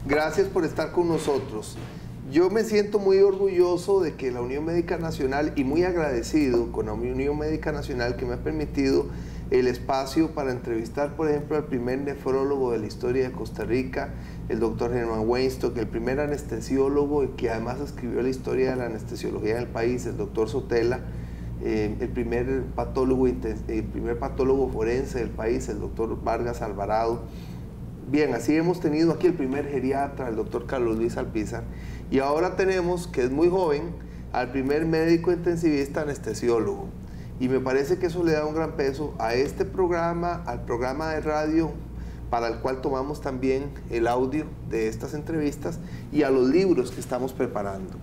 Gracias por estar con nosotros. Yo me siento muy orgulloso de que la Unión Médica Nacional y muy agradecido con la Unión Médica Nacional que me ha permitido el espacio para entrevistar, por ejemplo, al primer nefrólogo de la historia de Costa Rica, el doctor Germán Weinstock, el primer anestesiólogo y que además escribió la historia de la anestesiología en el país, el doctor Sotela, el primer patólogo forense del país, el doctor Vargas Alvarado. Bien, así hemos tenido aquí el primer geriatra, el doctor Carlos Luis Alpizar, y ahora tenemos, que es muy joven, al primer médico intensivista anestesiólogo. Y me parece que eso le da un gran peso a este programa, al programa de radio, para el cual tomamos también el audio de estas entrevistas, y a los libros que estamos preparando.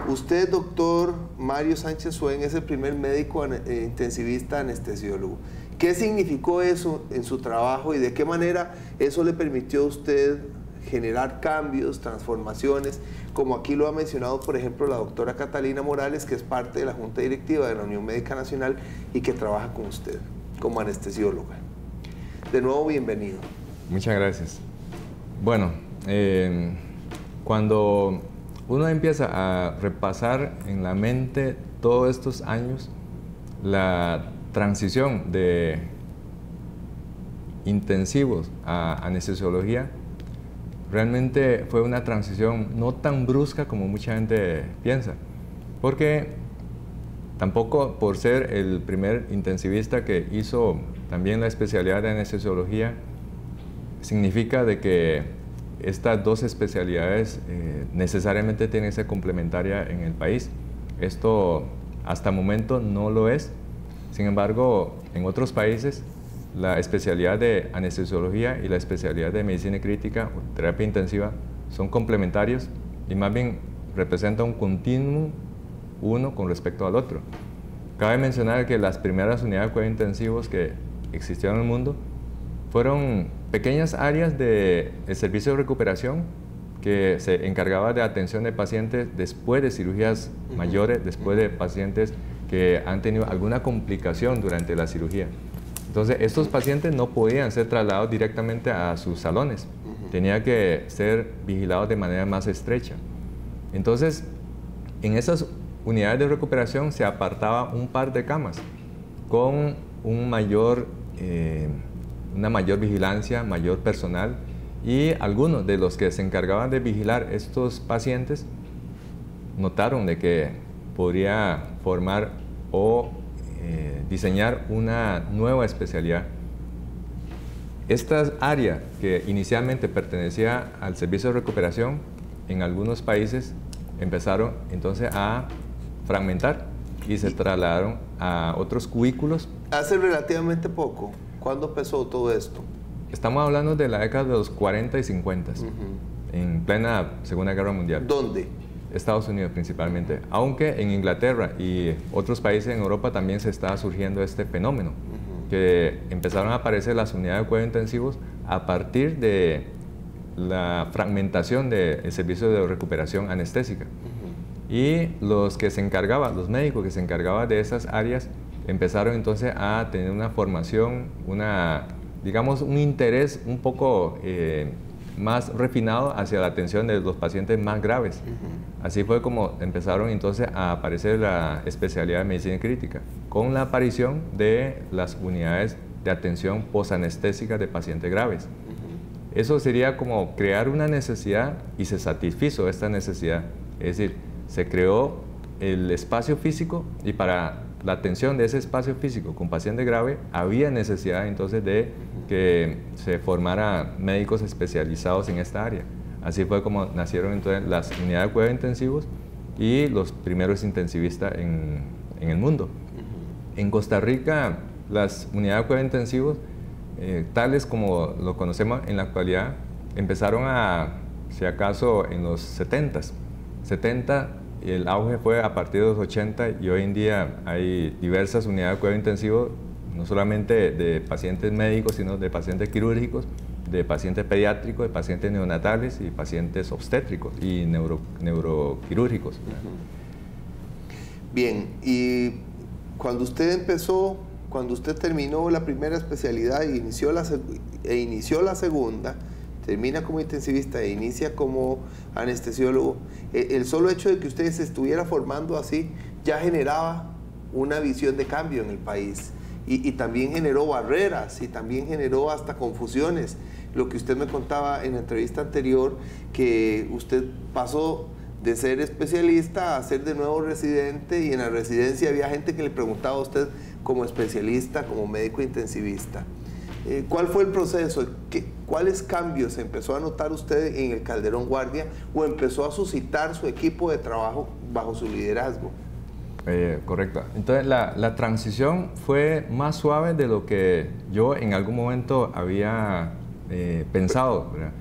Usted, doctor Mario Sánchez Suen, es el primer médico intensivista anestesiólogo. ¿Qué significó eso en su trabajo y de qué manera eso le permitió a usted generar cambios, transformaciones, como aquí lo ha mencionado, por ejemplo, la doctora Catalina Morales, que es parte de la Junta Directiva de la Unión Médica Nacional y que trabaja con usted como anestesióloga? De nuevo, bienvenido. Muchas gracias. Bueno, cuando uno empieza a repasar en la mente todos estos años, la transición de intensivos a anestesiología, realmente fue una transición no tan brusca como mucha gente piensa, porque tampoco por ser el primer intensivista que hizo también la especialidad de anestesiología, significa de que estas dos especialidades necesariamente tienen que ser complementarias en el país. Esto hasta el momento no lo es. Sin embargo, en otros países, la especialidad de anestesiología y la especialidad de medicina crítica o terapia intensiva son complementarios y más bien representan un continuum uno con respecto al otro. Cabe mencionar que las primeras unidades de cuidados intensivos que existieron en el mundo fueron pequeñas áreas del servicio de recuperación que se encargaba de atención de pacientes después de cirugías mayores, después de pacientes que han tenido alguna complicación durante la cirugía. Entonces, estos pacientes no podían ser trasladados directamente a sus salones, tenían que ser vigilados de manera más estrecha. Entonces, en esas unidades de recuperación se apartaba un par de camas con una mayor vigilancia, mayor personal, y algunos de los que se encargaban de vigilar estos pacientes notaron de que podría formar o diseñar una nueva especialidad. Esta área que inicialmente pertenecía al servicio de recuperación, en algunos países empezaron entonces a fragmentar y se trasladaron a otros cubículos. Hace relativamente poco, ¿cuándo empezó todo esto? Estamos hablando de la década de los 40 y 50, en plena Segunda Guerra Mundial. ¿Dónde? Estados Unidos principalmente, aunque en Inglaterra y otros países en Europa también se estaba surgiendo este fenómeno, que empezaron a aparecer las unidades de cuidados intensivos a partir de la fragmentación del servicio de recuperación anestésica. Y los que se encargaban, los médicos que se encargaban de esas áreas, empezaron entonces a tener una formación, digamos, un interés un poco más refinado hacia la atención de los pacientes más graves. Así fue como empezaron entonces a aparecer la especialidad de medicina crítica, con la aparición de las unidades de atención posanestésica de pacientes graves. Eso sería como crear una necesidad y se satisfizo esta necesidad. Es decir, se creó el espacio físico y para la atención de ese espacio físico con paciente grave había necesidad entonces de que se formaran médicos especializados en esta área. Así fue como nacieron entonces las unidades de cuidados intensivos y los primeros intensivistas en el mundo. En Costa Rica, las unidades de cuidados intensivos, tales como lo conocemos en la actualidad, empezaron si acaso, en los 70s. El auge fue a partir de los 80 y hoy en día hay diversas unidades de cuidado intensivo, no solamente de pacientes médicos, sino de pacientes quirúrgicos, de pacientes pediátricos, de pacientes neonatales y pacientes obstétricos y neuroquirúrgicos. Bien, y cuando usted terminó la primera especialidad e inició la segunda, termina como intensivista e inicia como anestesiólogo, el solo hecho de que usted se estuviera formando así ya generaba una visión de cambio en el país y también generó barreras y también generó hasta confusiones. Lo que usted me contaba en la entrevista anterior, que usted pasó de ser especialista a ser de nuevo residente, y en la residencia había gente que le preguntaba a usted como especialista, como médico intensivista. ¿Cuál fue el proceso? ¿Cuáles cambios empezó a notar usted en el Calderón Guardia o empezó a suscitar su equipo de trabajo bajo su liderazgo? Correcto. Entonces la transición fue más suave de lo que yo en algún momento había pensado, ¿verdad?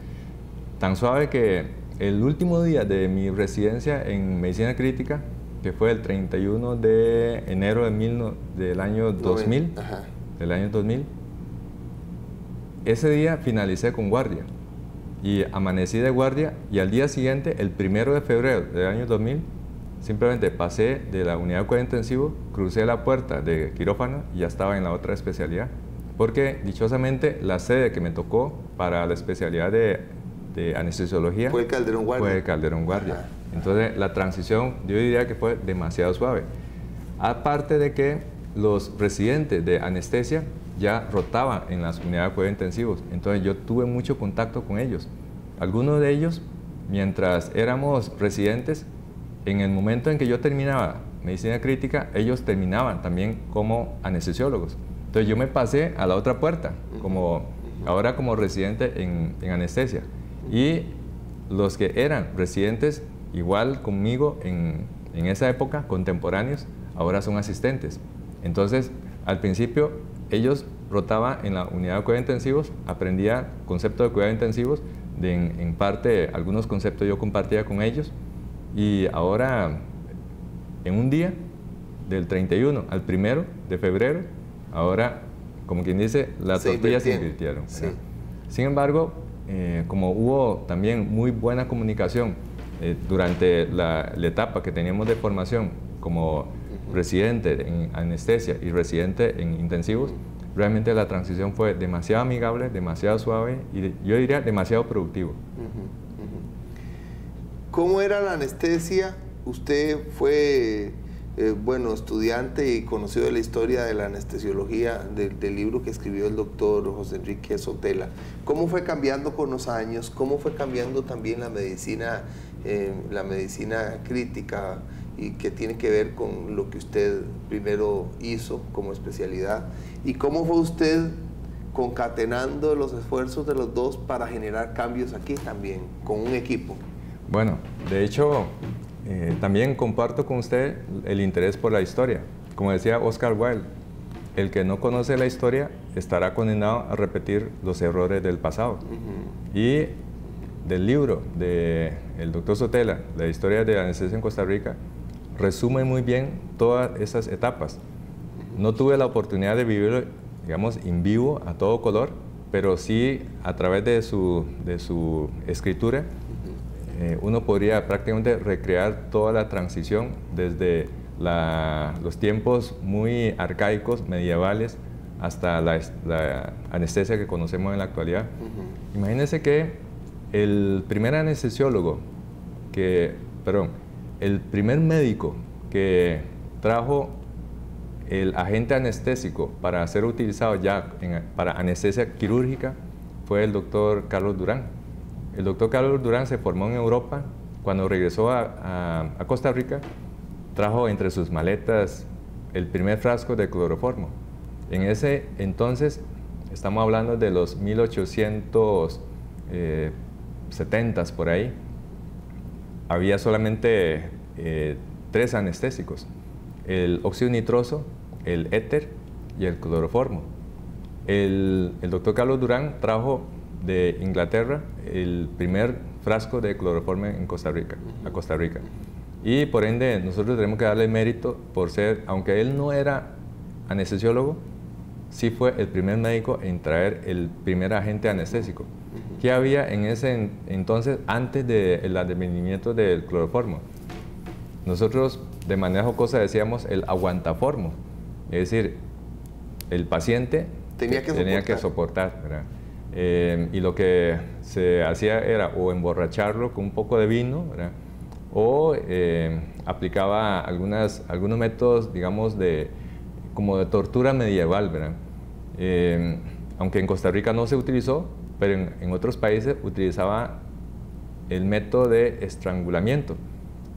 Tan suave que el último día de mi residencia en medicina crítica, que fue el 31 de enero del año 2000, ese día finalicé con guardia y amanecí de guardia, y al día siguiente, el 1 de febrero del año 2000, simplemente pasé de la unidad de cuidado intensivo, crucé la puerta de quirófano y ya estaba en la otra especialidad, porque dichosamente la sede que me tocó para la especialidad de anestesiología fue el Calderón Guardia. Fue el Calderón Guardia. Entonces la transición yo diría que fue demasiado suave. Aparte de que los residentes de anestesia ya rotaban en las unidades de cuidados intensivos, entonces yo tuve mucho contacto con ellos. Algunos de ellos, mientras éramos residentes, en el momento en que yo terminaba medicina crítica, ellos terminaban también como anestesiólogos. Entonces yo me pasé a la otra puerta, ahora como residente en anestesia. Y los que eran residentes igual conmigo en esa época, contemporáneos, ahora son asistentes. Entonces, al principio, ellos rotaban en la unidad de cuidados intensivos, aprendía conceptos de cuidados intensivos, en parte, algunos conceptos yo compartía con ellos, y ahora, en un día, del 31 al 1 de febrero, ahora, como quien dice, las tortillas se invirtieron. Sí. Sin embargo, como hubo también muy buena comunicación durante la etapa que teníamos de formación como residente en anestesia y residente en intensivos, realmente la transición fue demasiado amigable, demasiado suave y yo diría demasiado productivo. ¿Cómo era la anestesia? Usted fue estudiante y conocido de la historia de la anestesiología del libro que escribió el doctor José Enrique Sotela. ¿Cómo fue cambiando con los años? ¿Cómo fue cambiando también la medicina crítica y que tiene que ver con lo que usted primero hizo como especialidad? ¿Y cómo fue usted concatenando los esfuerzos de los dos para generar cambios aquí también, con un equipo? Bueno, de hecho, también comparto con usted el interés por la historia. Como decía Oscar Wilde, el que no conoce la historia estará condenado a repetir los errores del pasado. Y del libro del doctor Sotela, La historia de la anestesia en Costa Rica, resume muy bien todas esas etapas. No tuve la oportunidad de vivirlo, digamos, en vivo, a todo color, pero sí a través de su escritura, uno podría prácticamente recrear toda la transición desde los tiempos muy arcaicos, medievales, hasta la anestesia que conocemos en la actualidad. Imagínense que el primer anestesiólogo, el primer médico que trajo el agente anestésico para ser utilizado ya para anestesia quirúrgica fue el doctor Carlos Durán. El doctor Carlos Durán se formó en Europa. Cuando regresó a Costa Rica, trajo entre sus maletas el primer frasco de cloroformo. En ese entonces, estamos hablando de los 1870s por ahí, había solamente 3 anestésicos: el óxido nitroso, el éter y el cloroformo. El doctor Carlos Durán trajo de Inglaterra el primer frasco de cloroformo en Costa Rica, a Costa Rica. Y por ende nosotros tenemos que darle mérito por ser, aunque él no era anestesiólogo, sí fue el primer médico en traer el primer agente anestésico. ¿Qué había en ese entonces antes del advenimiento del cloroformo? Nosotros de manera jocosa decíamos el aguantaformo, es decir, el paciente tenía que soportar, ¿verdad? y lo que se hacía era o emborracharlo con un poco de vino, ¿verdad? O aplicaba algunos métodos, digamos, como de tortura medieval, ¿verdad? Aunque en Costa Rica no se utilizó, pero en otros países utilizaba el método de estrangulamiento.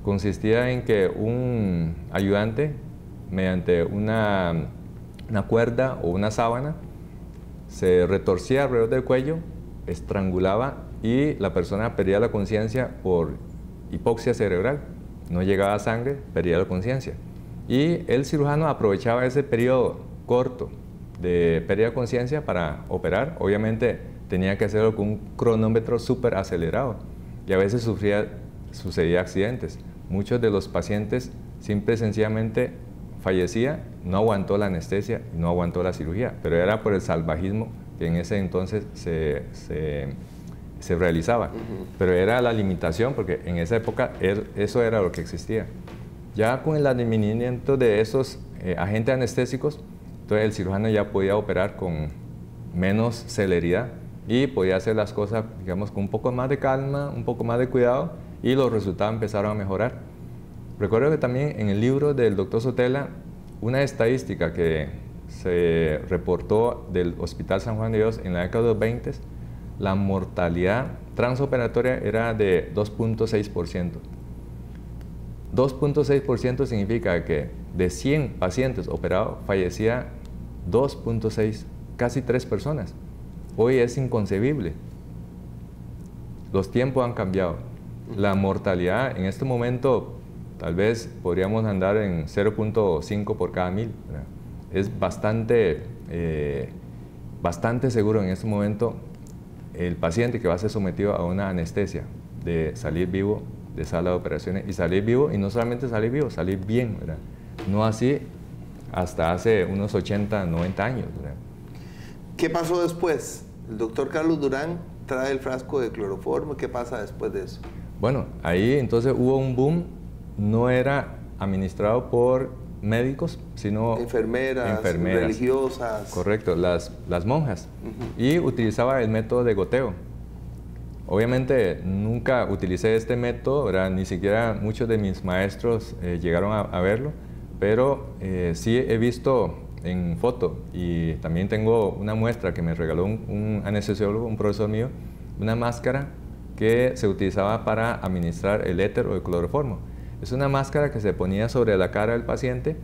Consistía en que un ayudante, mediante una cuerda o una sábana, se retorcía alrededor del cuello, estrangulaba y la persona perdía la conciencia por hipoxia cerebral. No llegaba sangre, perdía la conciencia. Y el cirujano aprovechaba ese periodo corto de pérdida de conciencia para operar. Obviamente tenía que hacerlo con un cronómetro súper acelerado y a veces sucedía accidentes. Muchos de los pacientes simple y sencillamente fallecía, no aguantó la anestesia y no aguantó la cirugía, pero era por el salvajismo que en ese entonces se realizaba. Pero era la limitación, porque en esa época eso era lo que existía. Ya con el advenimiento de esos agentes anestésicos, entonces el cirujano ya podía operar con menos celeridad y podía hacer las cosas, digamos, con un poco más de calma, un poco más de cuidado, y los resultados empezaron a mejorar. Recuerdo que también en el libro del doctor Sotela, una estadística que se reportó del Hospital San Juan de Dios en la década de los 20, la mortalidad transoperatoria era de 2.6%. 2.6% significa que de 100 pacientes operados fallecía 2.6, casi 3 personas. Hoy es inconcebible. Los tiempos han cambiado. La mortalidad en este momento tal vez podríamos andar en 0.5 por cada 1000. ¿verdad? Es bastante seguro en este momento el paciente que va a ser sometido a una anestesia de salir vivo de sala de operaciones, y salir vivo, y no solamente salir vivo, salir bien, ¿verdad? No así hasta hace unos 80, 90 años. ¿verdad? ¿Qué pasó después? El doctor Carlos Durán trae el frasco de cloroformo. ¿Qué pasa después de eso? Bueno, ahí entonces hubo un boom. No era administrado por médicos, sino enfermeras, religiosas. Correcto, las monjas. Y utilizaba el método de goteo. Obviamente nunca utilicé este método, ¿verdad? Ni siquiera muchos de mis maestros llegaron a verlo, pero sí he visto en foto, y también tengo una muestra que me regaló un anestesiólogo, un profesor mío, una máscara que se utilizaba para administrar el éter o el cloroformo. Es una máscara que se ponía sobre la cara del paciente.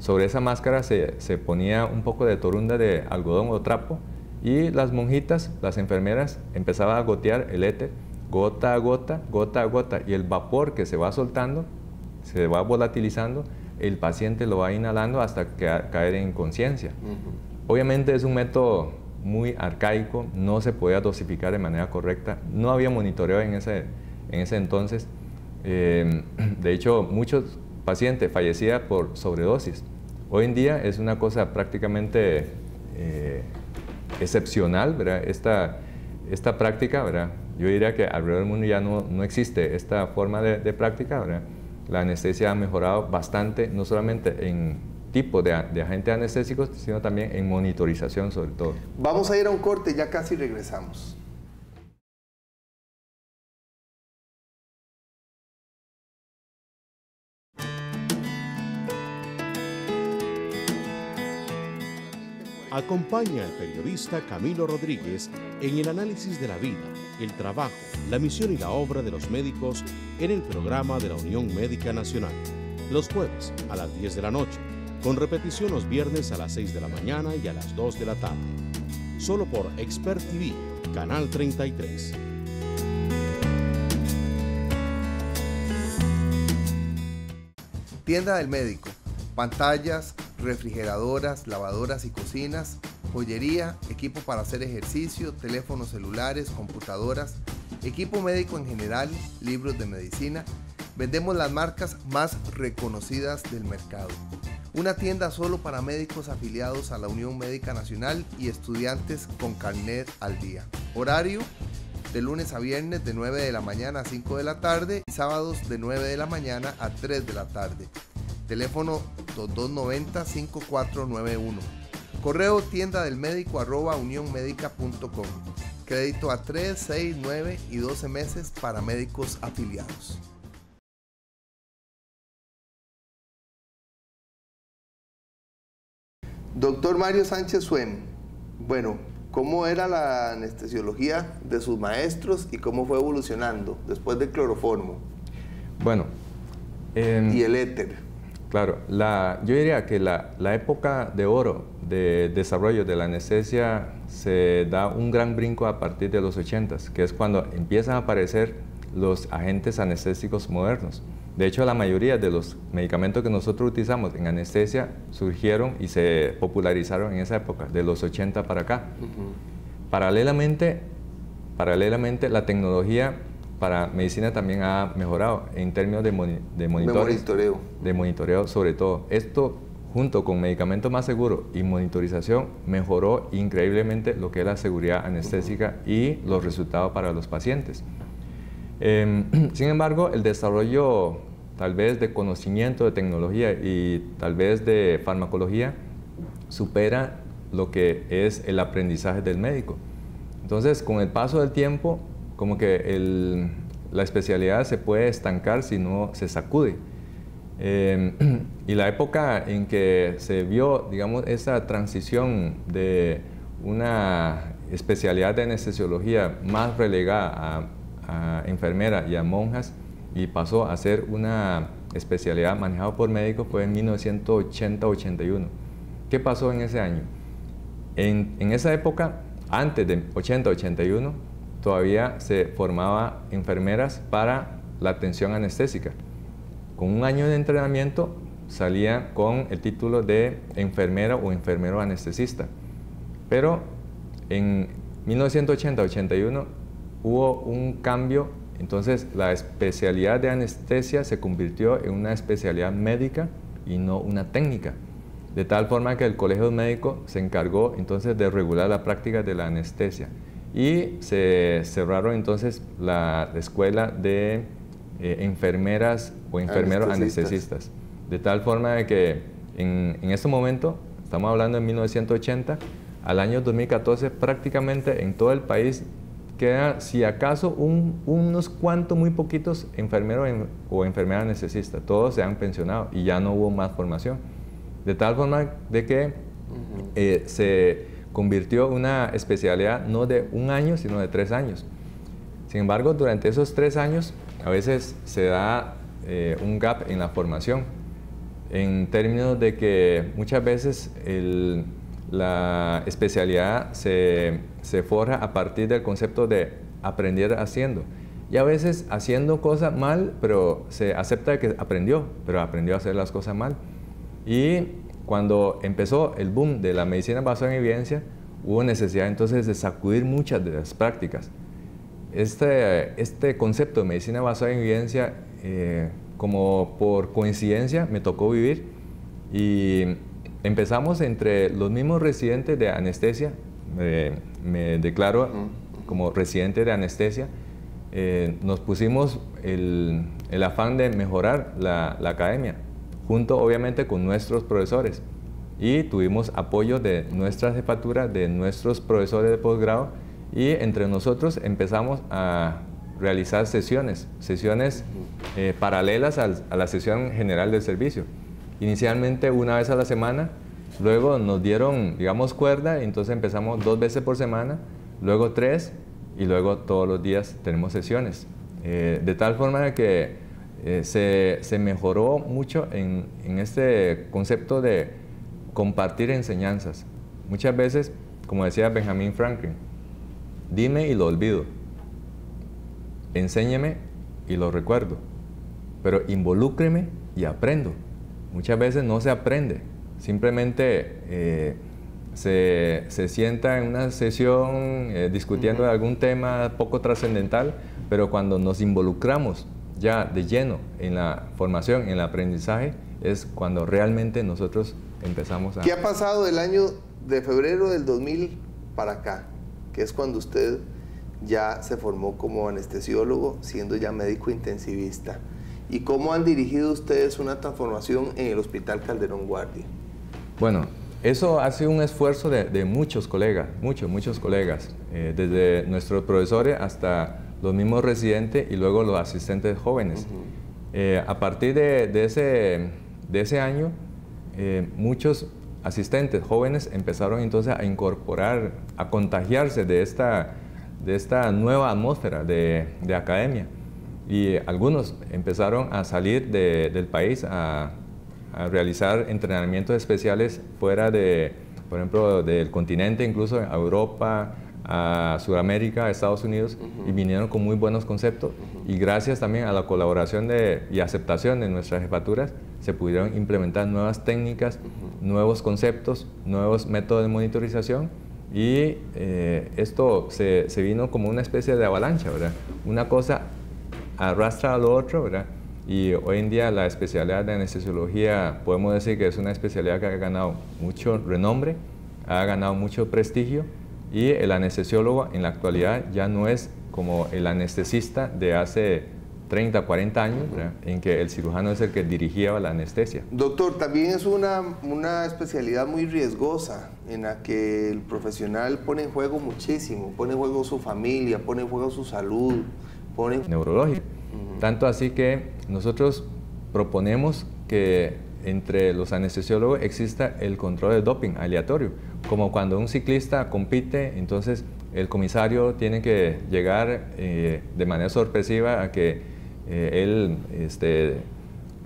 Sobre esa máscara se ponía un poco de torunda de algodón o trapo, y las monjitas, las enfermeras, empezaban a gotear el éter, gota a gota, gota a gota, y el vapor que se va soltando, se va volatilizando, el paciente lo va inhalando hasta caer en inconsciencia. Obviamente es un método muy arcaico, no se podía dosificar de manera correcta, no había monitoreo en ese entonces. De hecho, muchos pacientes fallecían por sobredosis. Hoy en día es una cosa prácticamente excepcional, ¿verdad? Esta práctica, ¿verdad? Yo diría que alrededor del mundo ya no existe esta forma de práctica, ¿verdad? La anestesia ha mejorado bastante, no solamente en tipo de agentes anestésicos, sino también en monitorización sobre todo. Vamos a ir a un corte, ya casi regresamos. Acompaña al periodista Camilo Rodríguez en el análisis de la vida, el trabajo, la misión y la obra de los médicos en el programa de la Unión Médica Nacional, los jueves a las 10 de la noche, con repetición los viernes a las 6 de la mañana y a las 2 de la tarde. Solo por Expert TV, Canal 33. Tienda del médico. Pantallas, refrigeradoras, lavadoras y cocinas, joyería, equipo para hacer ejercicio, teléfonos celulares, computadoras, equipo médico en general, libros de medicina. Vendemos las marcas más reconocidas del mercado. Una tienda solo para médicos afiliados a la Unión Médica Nacional y estudiantes con carnet al día. Horario: de lunes a viernes de 9 de la mañana a 5 de la tarde y sábados de 9 de la mañana a 3 de la tarde. Teléfono 2290-5491. Correo tiendadelmedico@unionmedica.com. Crédito a 3, 6, 9 y 12 meses para médicos afiliados. Doctor Mario Sánchez Suen, bueno, ¿cómo era la anestesiología de sus maestros y cómo fue evolucionando después del cloroformo? Bueno. Y el éter. Claro, yo diría que la época de oro de desarrollo de la anestesia se da un gran brinco a partir de los 80s, que es cuando empiezan a aparecer los agentes anestésicos modernos. De hecho, la mayoría de los medicamentos que nosotros utilizamos en anestesia surgieron y se popularizaron en esa época, de los 80 para acá. Paralelamente, la tecnología para medicina también ha mejorado en términos de monitoreo. De monitoreo sobre todo. Esto, junto con medicamentos más seguros y monitorización, mejoró increíblemente lo que es la seguridad anestésica y los resultados para los pacientes. Sin embargo, el desarrollo tal vez de conocimiento de tecnología y tal vez de farmacología supera lo que es el aprendizaje del médico. Entonces, con el paso del tiempo, como que la especialidad se puede estancar si no se sacude. Y la época en que se vio, digamos, esa transición de una especialidad de anestesiología más relegada a enfermeras y a monjas y pasó a ser una especialidad manejada por médicos fue en 1980-81. ¿Qué pasó en ese año? En esa época, antes de 80-81, todavía se formaba enfermeras para la atención anestésica. Con un año de entrenamiento salía con el título de enfermera o enfermero anestesista. Pero en 1980-81 hubo un cambio, entonces la especialidad de anestesia se convirtió en una especialidad médica y no una técnica. De tal forma que el Colegio Médico se encargó entonces de regular la práctica de la anestesia y se cerraron entonces la escuela de enfermeras o enfermeros anestesistas. De tal forma de que en este momento, estamos hablando de 1980, al año 2014 prácticamente en todo el país queda, si acaso, unos cuantos, muy poquitos enfermeros o enfermeras anestesistas. Todos se han pensionado y ya no hubo más formación. De tal forma de que se convirtió en una especialidad no de un año, sino de 3 años. Sin embargo, durante esos 3 años, a veces se da un gap en la formación, en términos de que muchas veces la especialidad se forja a partir del concepto de aprender haciendo. Y a veces haciendo cosas mal, pero se acepta que aprendió, pero aprendió a hacer las cosas mal. Y cuando empezó el boom de la medicina basada en evidencia, hubo necesidad entonces de sacudir muchas de las prácticas. Este concepto de medicina basada en evidencia, como por coincidencia, me tocó vivir y empezamos entre los mismos residentes de anestesia, me declaro como residente de anestesia, nos pusimos el afán de mejorar la academia, junto obviamente con nuestros profesores, y tuvimos apoyo de nuestra jefatura, de nuestros profesores de posgrado, y entre nosotros empezamos a realizar sesiones paralelas a la sesión general del servicio. Inicialmente una vez a la semana, luego nos dieron, digamos, cuerda, y entonces empezamos 2 veces por semana, luego 3, y luego todos los días tenemos sesiones. De tal forma que se mejoró mucho en este concepto de compartir enseñanzas. Muchas veces, como decía Benjamin Franklin, dime y lo olvido, enséñeme y lo recuerdo, pero involúcreme y aprendo. Muchas veces no se aprende, simplemente se sienta en una sesión discutiendo de algún tema poco trascendental, pero cuando nos involucramos ya de lleno en la formación, en el aprendizaje, es cuando realmente nosotros empezamos a... ¿Qué ha pasado del año de febrero del 2000 para acá? Que es cuando usted ya se formó como anestesiólogo, siendo ya médico intensivista. ¿Y cómo han dirigido ustedes una transformación en el Hospital Calderón Guardia? Bueno, Eso ha sido un esfuerzo de muchos colegas, muchos colegas, desde nuestros profesores hasta los mismos residentes y luego los asistentes jóvenes. A partir de ese año, muchos asistentes jóvenes empezaron entonces a incorporar, a contagiarse de esta nueva atmósfera de academia. Y algunos empezaron a salir del país a realizar entrenamientos especiales fuera por ejemplo, del continente, incluso a Europa, a Sudamérica, a Estados Unidos, y vinieron con muy buenos conceptos. Y gracias también a la colaboración y aceptación de nuestras jefaturas, se pudieron implementar nuevas técnicas, nuevos conceptos, nuevos métodos de monitorización, y esto se vino como una especie de avalancha, ¿verdad? Una cosa arrastra a lo otro, ¿verdad? Y hoy en día la especialidad de anestesiología, podemos decir que es una especialidad que ha ganado mucho renombre, ha ganado mucho prestigio, y el anestesiólogo en la actualidad ya no es como el anestesista de hace 30, 40 años, ¿verdad? En que el cirujano es el que dirigía la anestesia. Doctor, también es una especialidad muy riesgosa en la que el profesional pone en juego muchísimo, pone en juego su familia, pone en juego su salud, neurológica. Tanto así que nosotros proponemos que entre los anestesiólogos exista el control de doping aleatorio, como cuando un ciclista compite, entonces el comisario tiene que llegar de manera sorpresiva a que él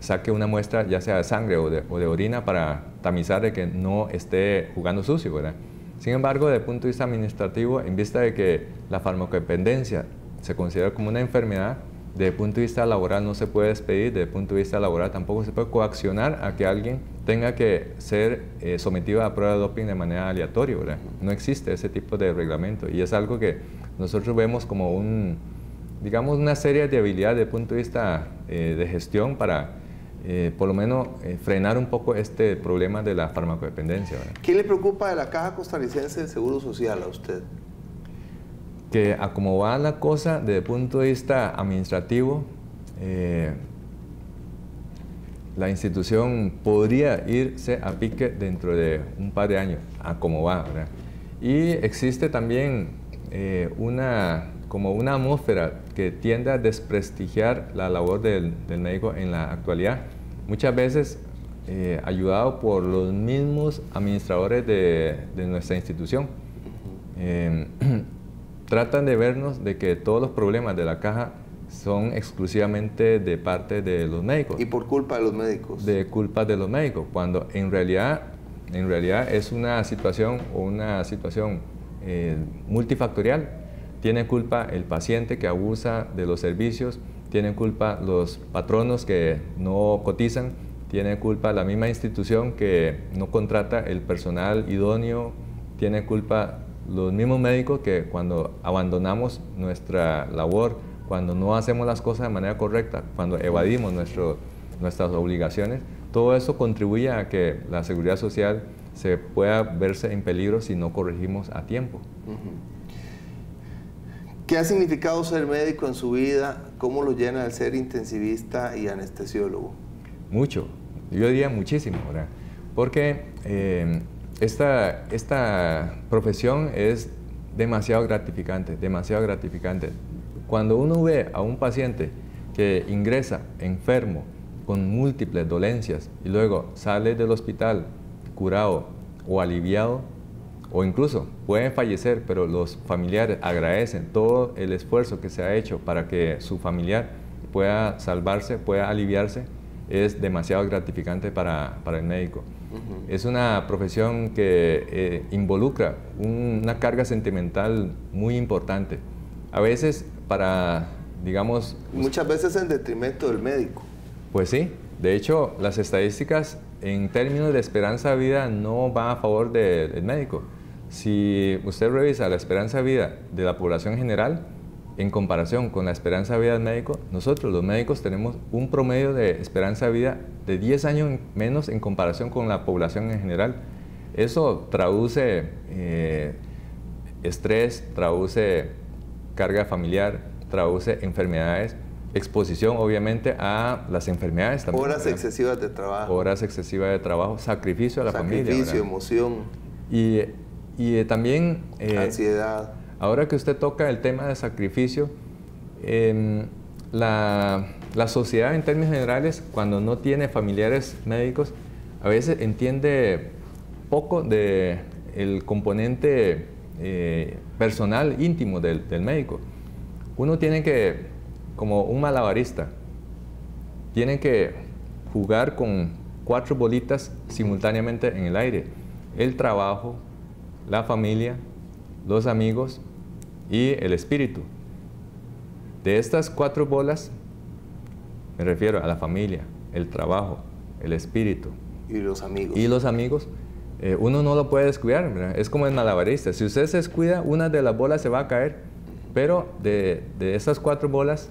saque una muestra ya sea de sangre o de orina para tamizar de que no esté jugando sucio, ¿verdad? Sin embargo, desde el punto de vista administrativo, en vista de que la farmacodependencia se considera como una enfermedad, desde el punto de vista laboral no se puede despedir, desde el punto de vista laboral tampoco se puede coaccionar a que alguien tenga que ser sometido a prueba de doping de manera aleatoria, ¿verdad? No existe ese tipo de reglamento, y es algo que nosotros vemos como digamos, una serie de habilidades desde el punto de vista de gestión para por lo menos frenar un poco este problema de la farmacodependencia, ¿verdad? ¿Qué le preocupa de la Caja Costarricense del Seguro Social a usted? Que a como va la cosa desde el punto de vista administrativo, la institución podría irse a pique dentro de un par de años, a como va, ¿verdad? Y existe también como una atmósfera que tiende a desprestigiar la labor del médico en la actualidad, muchas veces ayudado por los mismos administradores de nuestra institución. Tratan de vernos de que todos los problemas de la caja son exclusivamente de parte de los médicos. ¿Y por culpa de los médicos? De culpa de los médicos, cuando en realidad es una situación multifactorial. Tiene culpa el paciente que abusa de los servicios, tiene culpa los patronos que no cotizan, tiene culpa la misma institución que no contrata el personal idóneo, tiene culpa los mismos médicos que cuando abandonamos nuestra labor, cuando no hacemos las cosas de manera correcta, cuando evadimos nuestras obligaciones, todo eso contribuye a que la seguridad social se pueda verse en peligro si no corregimos a tiempo. ¿Qué ha significado ser médico en su vida? ¿Cómo lo llena el ser intensivista y anestesiólogo? Mucho, yo diría muchísimo, ¿verdad? Porque esta profesión es demasiado gratificante, demasiado gratificante. Cuando uno ve a un paciente que ingresa enfermo, con múltiples dolencias, y luego sale del hospital curado o aliviado, o incluso pueden fallecer, pero los familiares agradecen todo el esfuerzo que se ha hecho para que su familiar pueda salvarse, pueda aliviarse, es demasiado gratificante para el médico. Es una profesión que involucra una carga sentimental muy importante. A veces digamos... Muchas veces en detrimento del médico. Pues sí. De hecho, las estadísticas en términos de esperanza de vida no van a favor del médico. Si usted revisa la esperanza de vida de la población general, en comparación con la esperanza de vida del médico, nosotros los médicos tenemos un promedio de esperanza de vida de 10 años menos en comparación con la población en general. Eso traduce estrés, traduce carga familiar, traduce enfermedades exposición obviamente a las enfermedades también. Horas excesivas de trabajo. Horas excesivas de trabajo, sacrificio a la familia. Sacrificio, emoción. Y también... ansiedad. Ahora que usted toca el tema de sacrificio, la sociedad en términos generales, cuando no tiene familiares médicos, a veces entiende poco del componente personal, íntimo del médico. Uno tiene que, como un malabarista, tiene que jugar con 4 bolitas simultáneamente en el aire: el trabajo, la familia, los amigos y el espíritu. De estas 4 bolas, me refiero a la familia, el trabajo, el espíritu y los amigos. Y los amigos, uno no lo puede descuidar, ¿verdad? Es como el malabarista. Si usted se descuida, una de las bolas se va a caer, pero de esas 4 bolas,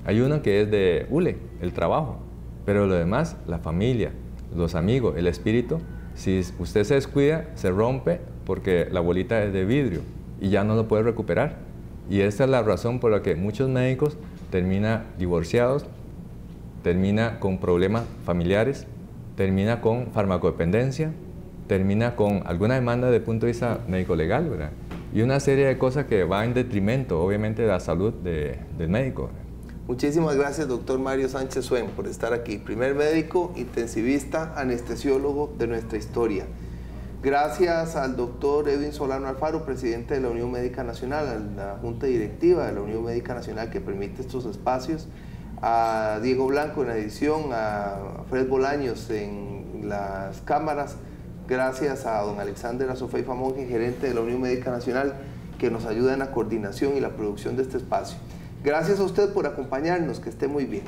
hay una que es de hule, el trabajo, pero lo demás, la familia, los amigos, el espíritu, si usted se descuida, se rompe porque la bolita es de vidrio y ya no lo puede recuperar. Y esta es la razón por la que muchos médicos terminan divorciados, termina con problemas familiares, termina con farmacodependencia, termina con alguna demanda desde el punto de vista médico-legal, ¿verdad? Y una serie de cosas que va en detrimento, obviamente, de la salud del médico. Muchísimas gracias, doctor Mario Sánchez Suen, por estar aquí. Primer médico, intensivista, anestesiólogo de nuestra historia. Gracias al doctor Edwin Solano Alfaro, presidente de la Unión Médica Nacional, a la Junta Directiva de la Unión Médica Nacional que permite estos espacios, a Diego Blanco en la edición, a Fred Bolaños en las cámaras. Gracias a don Alexander Azofeifa Monge, gerente de la Unión Médica Nacional, que nos ayuda en la coordinación y la producción de este espacio. Gracias a usted por acompañarnos, que esté muy bien.